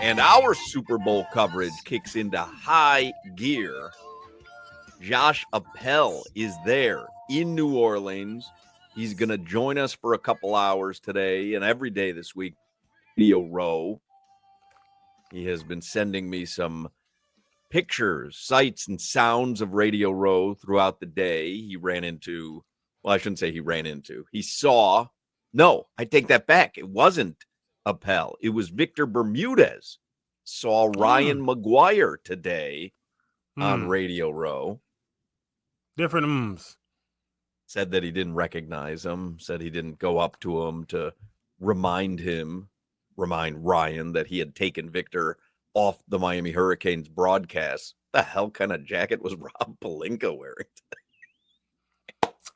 And our Super Bowl coverage kicks into high gear. Josh Appel is there in New Orleans. He's going to join us for a couple hours today and every day this week. Radio Row. He has been sending me some pictures, sights, and sounds of Radio Row throughout the day. He saw. No, I take that back. It wasn't Appel. It was Victor Bermudez. Saw Ryan McGuire today on Radio Row. Different ums. Said that he didn't recognize him. Said he didn't go up to him to remind Ryan that he had taken Victor off the Miami Hurricanes broadcast. The hell kind of jacket was Rob Pelinka wearing today?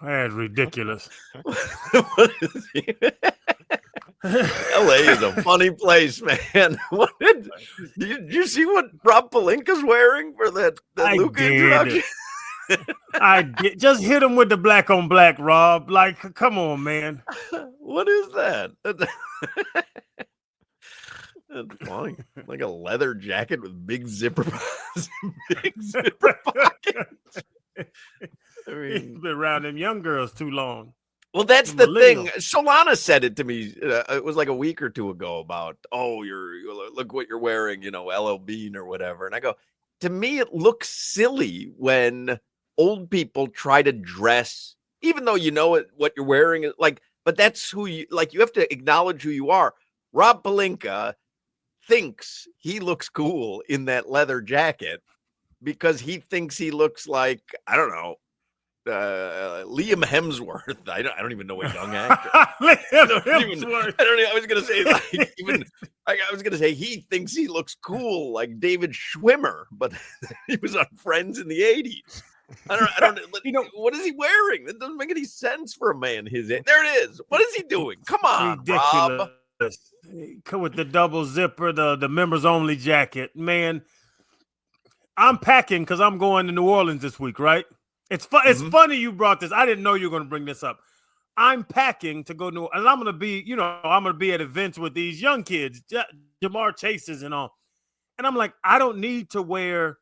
That's ridiculous. What is he? LA is a funny place, man. Did you see what Rob Pelinka's wearing for that Luka introduction? I did. Just hit him with the black on black, Rob. Like, come on, man. What is that? That's funny. Like a leather jacket with big zipper pockets. I mean, he's been around them young girls too long. Well, that's the thing. Solana said it to me. It was like a week or two ago about, look what you're wearing, LL Bean or whatever. And I go, to me, it looks silly when old people try to dress, even though you know what you're wearing. But that's who you have to acknowledge who you are. Rob Pelinka thinks he looks cool in that leather jacket because he thinks he looks like, I don't know, Liam Hemsworth. I don't even know what young actor. I was gonna say he thinks he looks cool like David Schwimmer, but he was on Friends in the 80s. I don't what is he wearing? That doesn't make any sense for a man his age. There it is. What is he doing? Come on, ridiculous. Rob. With the double zipper, the members only jacket. Man, I'm packing because I'm going to New Orleans this week, right? It's funny you brought this. I didn't know you were going to bring this up. I'm packing to go to, and I'm going to be at events with these young kids, Jamar Chases and all. And I'm like, I don't need to wear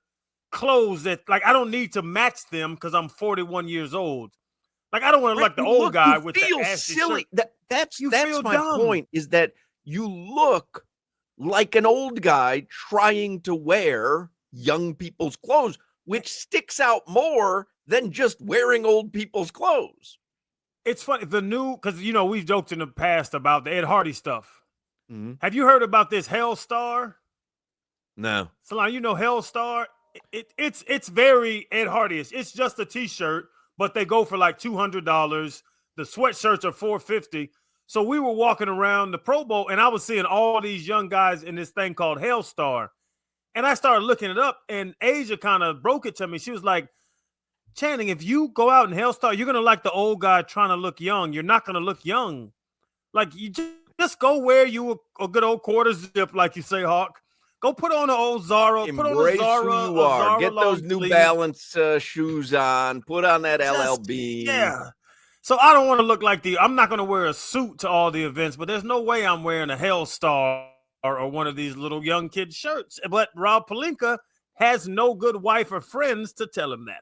clothes that, I don't need to match them because I'm 41 years old. I don't want to look like the old guy with the assy silly. Shirt. That's my point, is that you look like an old guy trying to wear young people's clothes, which sticks out more than just wearing old people's clothes. It's funny, because we've joked in the past about the Ed Hardy stuff. Mm-hmm. Have you heard about this Hellstar? No. So Hellstar, it's very Ed Hardy-ish. It's just a t-shirt, but they go for like $200. The sweatshirts are $450. So we were walking around the Pro Bowl, and I was seeing all these young guys in this thing called Hellstar. And I started looking it up, and Asia kind of broke it to me. She was like, Channing, if you go out in Hellstar, you're going to like the old guy trying to look young. You're not going to look young. You just go wear you a good old quarter zip, like you say, Hawk. Go put on an old Zara. Embrace who you are. Get those New Balance shoes on. Put on that LLB. Yeah. So I don't want to look like I'm not going to wear a suit to all the events, but there's no way I'm wearing a Hellstar or one of these little young kid shirts. But Rob Pelinka has no good wife or friends to tell him that.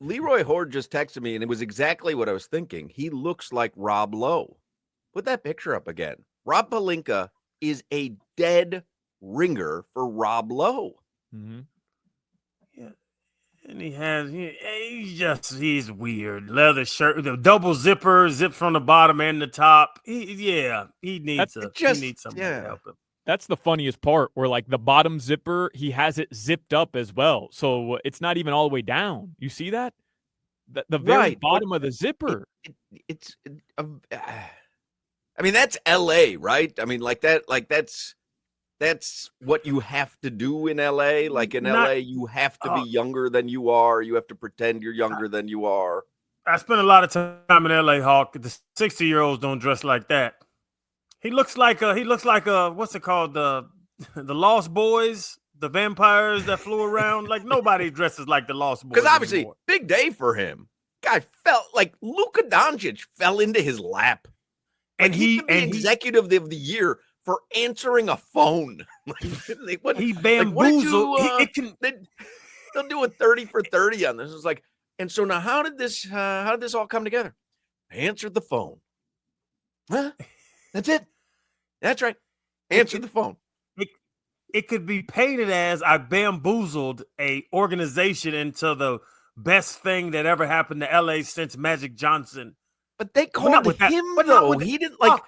Leroy Horde just texted me, and it was exactly what I was thinking. He looks like Rob Lowe. Put that picture up again. Rob Pelinka is a dead ringer for Rob Lowe. Mm-hmm. Yeah. And he's weird. Leather shirt, the double zipper, zip from the bottom and the top. He needs somebody to help him. That's the funniest part, where the bottom zipper, he has it zipped up as well. So it's not even all the way down. You see that? The very bottom of the zipper. I mean, that's LA, right? I mean, that's what you have to do in LA. In LA, you have to be younger than you are. You have to pretend you're younger than you are. I spent a lot of time in LA, Hawk. The 60-year-olds don't dress like that. He looks like what's it called? The Lost Boys, the vampires that flew around. Nobody dresses like the Lost Boys. Because obviously, anymore. Big day for him. Guy felt like Luka Doncic fell into his lap. And he executive of the year for answering a phone. He bamboozled. They'll do a 30 for 30 on this. It's like, and so now how did this all come together? I answered the phone. Huh? That's it. That's right. Answered the phone. It could be painted as I bamboozled a organization into the best thing that ever happened to LA since Magic Johnson. But they called him, though. He didn't like...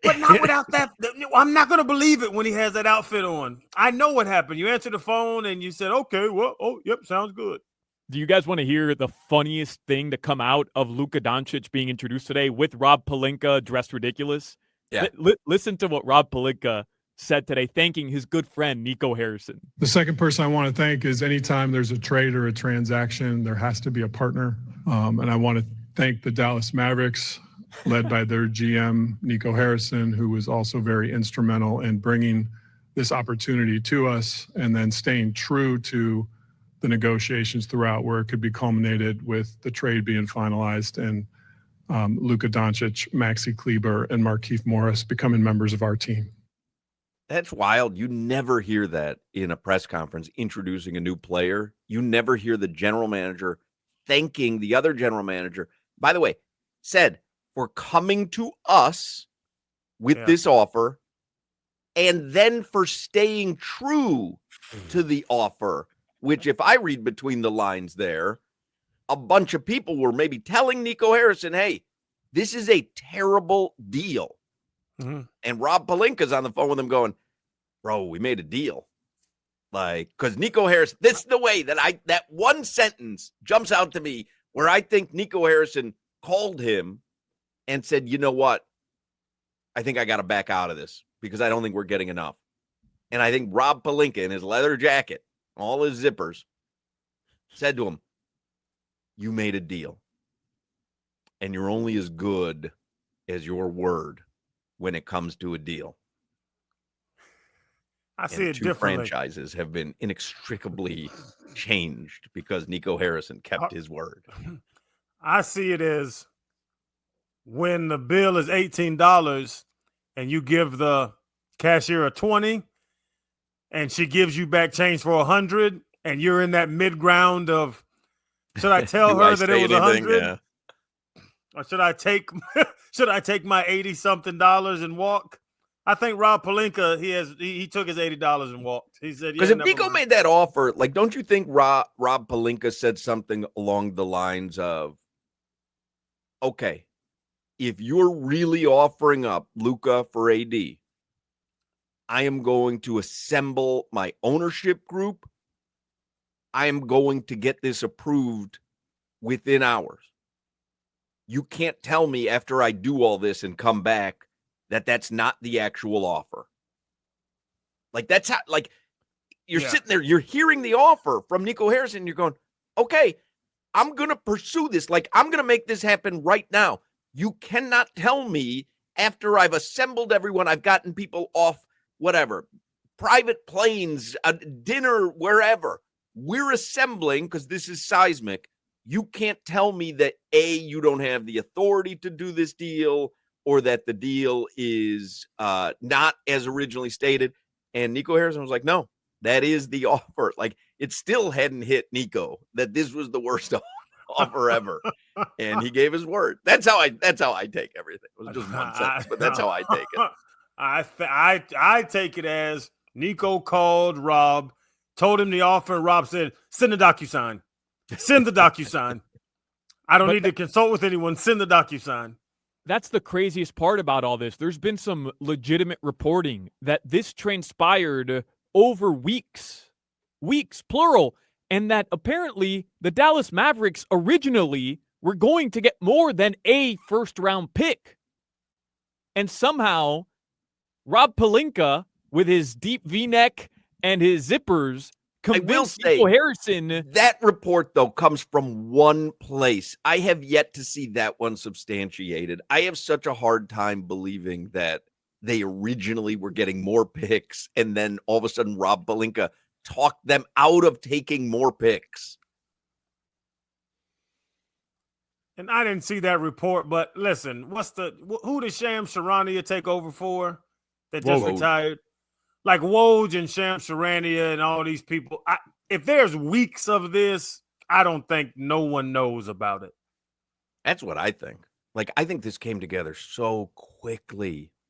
But not without that. I'm not going to believe it when he has that outfit on. I know what happened. You answered the phone and you said, okay, well, yep, sounds good. Do you guys want to hear the funniest thing to come out of Luka Doncic being introduced today with Rob Pelinka dressed ridiculous? Yeah. Listen to what Rob Pelinka said today, thanking his good friend, Nico Harrison. The second person I want to thank is anytime there's a trade or a transaction, there has to be a partner. And I want to thank the Dallas Mavericks, led by their GM, Nico Harrison, who was also very instrumental in bringing this opportunity to us and then staying true to the negotiations throughout where it could be culminated with the trade being finalized and Luka Doncic, Maxi Kleber, and Markieff Morris becoming members of our team. That's wild. You never hear that in a press conference introducing a new player. You never hear the general manager thanking the other general manager. By the way, said, for coming to us with this offer and then for staying true to the offer, which if I read between the lines there, a bunch of people were maybe telling Nico Harrison, hey, this is a terrible deal. Mm-hmm. And Rob Pelinka's on the phone with him going, bro, we made a deal. Like, because Nico Harris, this is the way that one sentence jumps out to me where I think Nico Harrison called him and said, you know what? I think I got to back out of this because I don't think we're getting enough. And I think Rob Pelinka in his leather jacket, all his zippers, said to him, you made a deal. And you're only as good as your word when it comes to a deal. I see it differently. Franchises have been inextricably changed because Nico Harrison kept his word. I see it as when the bill is $18 and you give the cashier a 20 and she gives you back change for 100 and you're in that mid ground of, should I tell her that it was 100? Yeah. Or should I take my $80-something and walk? I think Rob Pelinka, he took his $80 and walked. He said, because if Nico made that offer, like, don't you think Rob Pelinka said something along the lines of, okay, if you're really offering up Luka for AD, I am going to assemble my ownership group. I am going to get this approved within hours. You can't tell me after I do all this and come back that that's not the actual offer. Like, that's how, like, you're sitting there, you're hearing the offer from Nico Harrison, and you're going, okay, I'm going to pursue this. Like, I'm going to make this happen right now. You cannot tell me after I've assembled everyone, I've gotten people off whatever, private planes, a dinner, wherever. We're assembling because this is seismic. You can't tell me that, A, you don't have the authority to do this deal, or that the deal is not as originally stated. And Nico Harrison was like, no, that is the offer. Like, it still hadn't hit Nico that this was the worst offer ever. And he gave his word. That's how I take everything. It was just one sentence, but that's how I take it. I take it as Nico called Rob, told him the offer, and Rob said, send the DocuSign. Send the DocuSign. I don't need to consult with anyone. Send the DocuSign. That's the craziest part about all this. There's been some legitimate reporting that this transpired over weeks, plural, and that apparently the Dallas Mavericks originally were going to get more than a first-round pick. And somehow, Rob Pelinka, with his deep V-neck and his zippers, convinced Nico Harrison. That report, though, comes from one place. I have yet to see that one substantiated. I have such a hard time believing that they originally were getting more picks, and then all of a sudden Rob Pelinka talked them out of taking more picks. And I didn't see that report, but listen, who does Shams Charania take over for? that just Woj. retired. Like Woj and Sham Charania and all these people. If there's weeks of this, I don't think no one knows about it. That's what I think. Like, I think this came together so quickly.